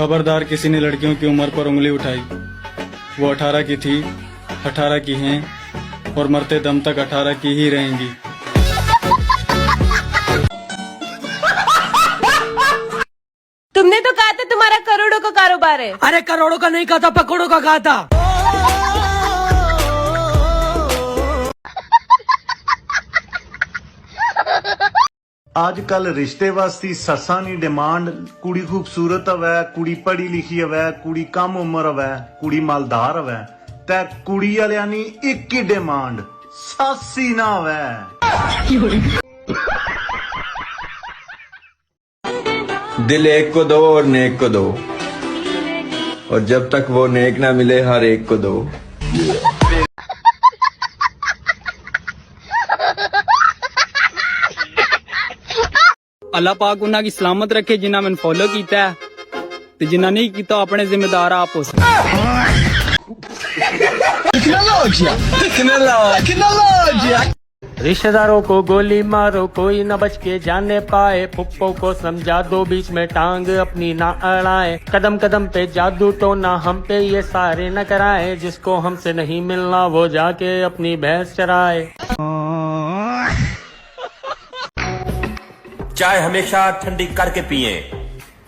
खबरदार किसी ने लड़कियों की उम्र पर उंगली उठाई। वो 18 की थी, 18 की हैं और मरते दम तक 18 की ही रहेंगी। तुमने तो कहा था तुम्हारा करोड़ों का कारोबार है। अरे करोड़ों का नहीं कहा था, पकड़ों का कहा था। आजकल रिश्ते वास्ते सस्सां दी डिमांड कुड़ी खूबसूरत हवे, कुड़ी पढ़ी लिखी हवे, कुड़ी कम उम्र हवे, कुड़ी मालदार हवे, ते कुड़ी वालियां नी एक ही डिमांड सस्स ही ना हवे। दिल एक को दो और नेक को दो, और जब तक वो नेक ना मिले हर एक को दो। अल्लाह पाक उन्हां की सलामत रखे जिन्हां मैंने फॉलो किया है, ते जिन्हां नहीं किया अपने जिम्मेदार आप हो। रिश्तेदारों को गोली मारो कोई न बच के जाने पाए, पुप्पो को समझा दो बीच में टांग अपनी ना अड़ाए, कदम कदम पे जादू टोना हम पे ये सारे न कराए, जिसको हमसे नहीं मिलना वो जाके अपनी भैंस चराए। चाय हमेशा ठंडी करके पिए,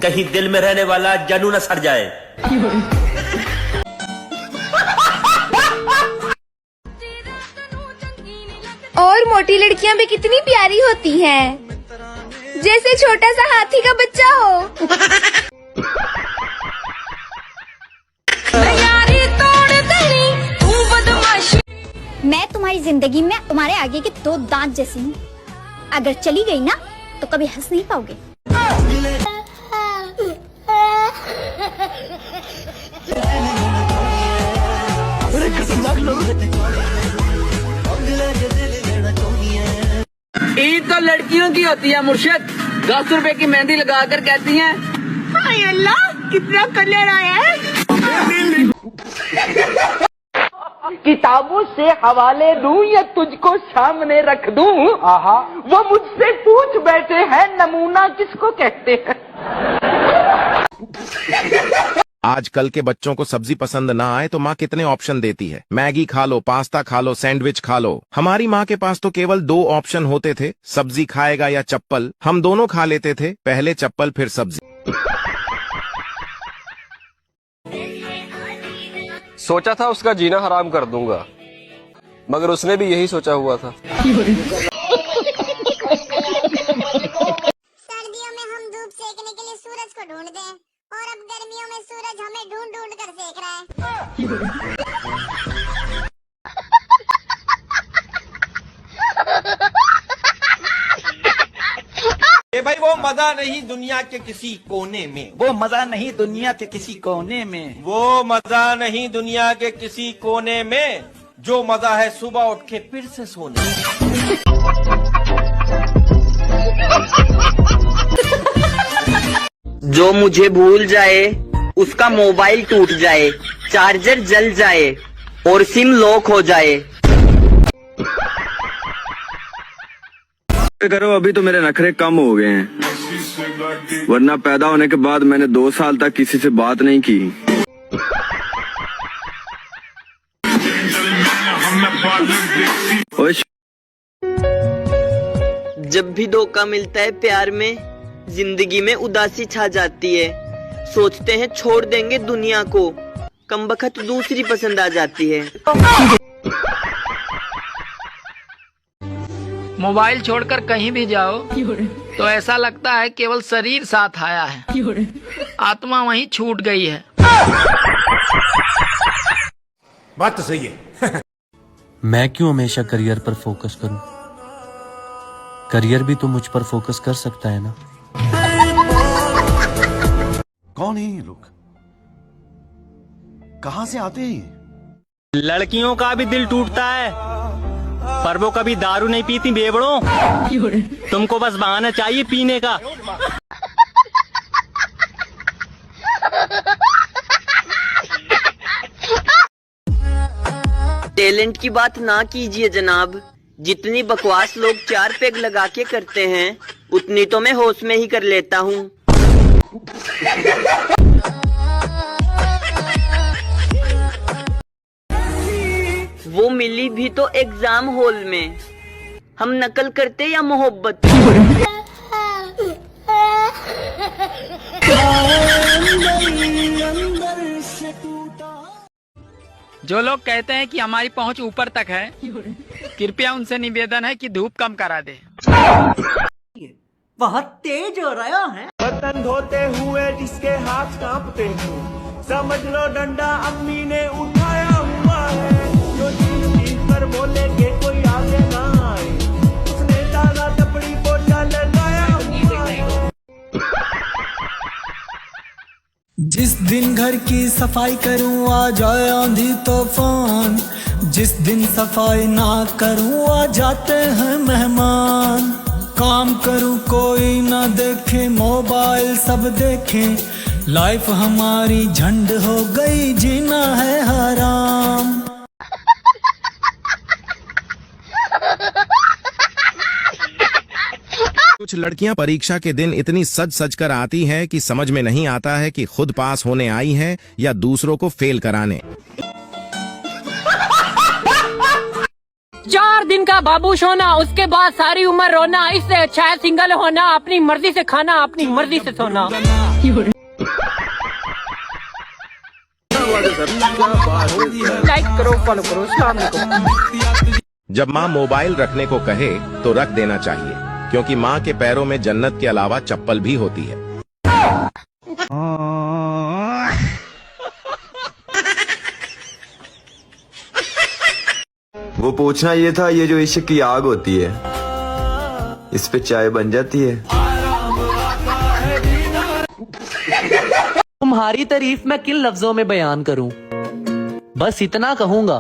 कहीं दिल में रहने वाला जानू न सड़ जाए। और मोटी लड़कियां भी कितनी प्यारी होती हैं, जैसे छोटा सा हाथी का बच्चा हो। मैं तुम्हारी जिंदगी में तुम्हारे आगे के दो दांत जैसी हूँ, अगर चली गई ना तो कभी हंस नहीं पाओगे। ईद तो लड़कियों की होती है मुर्शिद, 10 रुपए की मेहंदी लगाकर कहती हैं, हाय अल्लाह कितना कलर आया है। किताबों से हवाले दूं या तुझको सामने रख दूं, वो मुझसे पूछ बैठे हैं नमूना किसको कहते हैं। आजकल के बच्चों को सब्जी पसंद ना आए तो माँ कितने ऑप्शन देती है, मैगी खा लो, पास्ता खा लो, सैंडविच खा लो। हमारी माँ के पास तो केवल 2 ऑप्शन होते थे, सब्जी खाएगा या चप्पल। हम दोनों खा लेते थे, पहले चप्पल फिर सब्जी। सोचा था उसका जीना हराम कर दूंगा, मगर उसने भी यही सोचा हुआ था। सर्दियों में हम धूप सेकने के लिए सूरज को ढूंढते हैं, और अब गर्मियों में सूरज हमें ढूंढ ढूंढ कर सेक रहा है। भाई वो मजा नहीं दुनिया के किसी कोने में, वो मजा नहीं दुनिया के किसी कोने में, वो मजा नहीं दुनिया के किसी कोने में, जो मजा है सुबह उठ के फिर से सोने। जो मुझे भूल जाए उसका मोबाइल टूट जाए, चार्जर जल जाए और सिम लॉक हो जाए। करो अभी तो मेरे नखरे कम हो गए हैं, वरना पैदा होने के बाद मैंने 2 साल तक किसी से बात नहीं की। जब भी धोखा मिलता है प्यार में, जिंदगी में उदासी छा जाती है। सोचते हैं छोड़ देंगे दुनिया को, कमबख्त दूसरी पसंद आ जाती है। मोबाइल छोड़कर कहीं भी जाओ तो ऐसा लगता है केवल शरीर साथ आया है, आत्मा वहीं छूट गई है। बात तो सही है। मैं क्यों हमेशा करियर पर फोकस करूं? करियर भी तो मुझ पर फोकस कर सकता है ना। कौन है ये लोग, कहां से आते हैं? लड़कियों का भी दिल टूटता है, पर वो कभी दारू नहीं पीती बेवड़ों। तुमको बस बहाना चाहिए पीने का। टैलेंट की बात ना कीजिए जनाब, जितनी बकवास लोग 4 पेग लगा के करते हैं, उतनी तो मैं होश में ही कर लेता हूँ। वो मिली भी तो एग्जाम हॉल में। हम नकल करते या मोहब्बत? जो लोग कहते हैं कि हमारी पहुंच ऊपर तक है, कृपया उनसे निवेदन है कि धूप कम करा दे। बहुत तेज हो रहा है। बर्तन धोते हुए जिसके हाथ कांपते हो, समझ लो डंडा अम्मी ने उठाया हुआ है। जो चीख कर बोले कि कोई आगे ना आए, उसने डाला टपड़ी पोछा लगाया हुआ है। जिस दिन घर की सफाई करूं आ जाए आंधी तूफान, जिस दिन सफाई ना करूं आ जाते हैं मेहमान। काम करूं कोई ना देखे, मोबाइल सब देखें, लाइफ हमारी झंड हो गई, जीना है हराम। कुछ लड़कियां परीक्षा के दिन इतनी सज सज कर आती हैं कि समझ में नहीं आता है कि खुद पास होने आई हैं या दूसरों को फेल कराने। 4 दिन का बाबूश होना, उसके बाद सारी उम्र रोना। इससे अच्छा है सिंगल होना, अपनी मर्जी से खाना, अपनी मर्जी से सोना। लाइक करो, फॉलो करो। अस्सलाम वालेकुम। जब माँ मोबाइल रखने को कहे तो रख देना चाहिए, क्योंकि माँ के पैरों में जन्नत के अलावा चप्पल भी होती है। वो पूछना ये था, ये जो इश्क की आग होती है, इस पे चाय बन जाती है? तुम्हारी तारीफ मैं किन लफ्जों में बयान करूं? बस इतना कहूंगा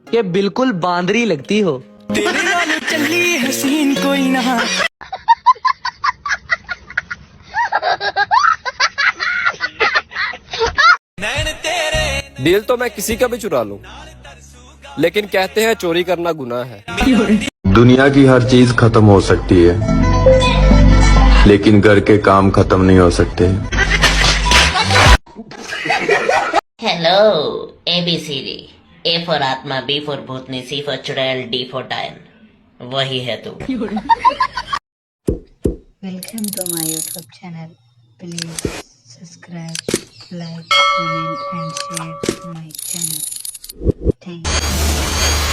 कि बिल्कुल बांदरी लगती हो। तेरे वाले चंगी हसीन कोई ना। दिल तो मैं किसी का भी चुरा लूं, लेकिन कहते हैं चोरी करना गुनाह है। दुनिया की हर चीज खत्म हो सकती है, लेकिन घर के काम खत्म नहीं हो सकते। हेलो ABCD, A फॉर आत्मा, B फॉर भूतनी, C फॉर चुड़ैल, D फॉर डायन। वही है तू। Welcome to my YouTube channel. Please subscribe, like, comment and share my channel. Thank you.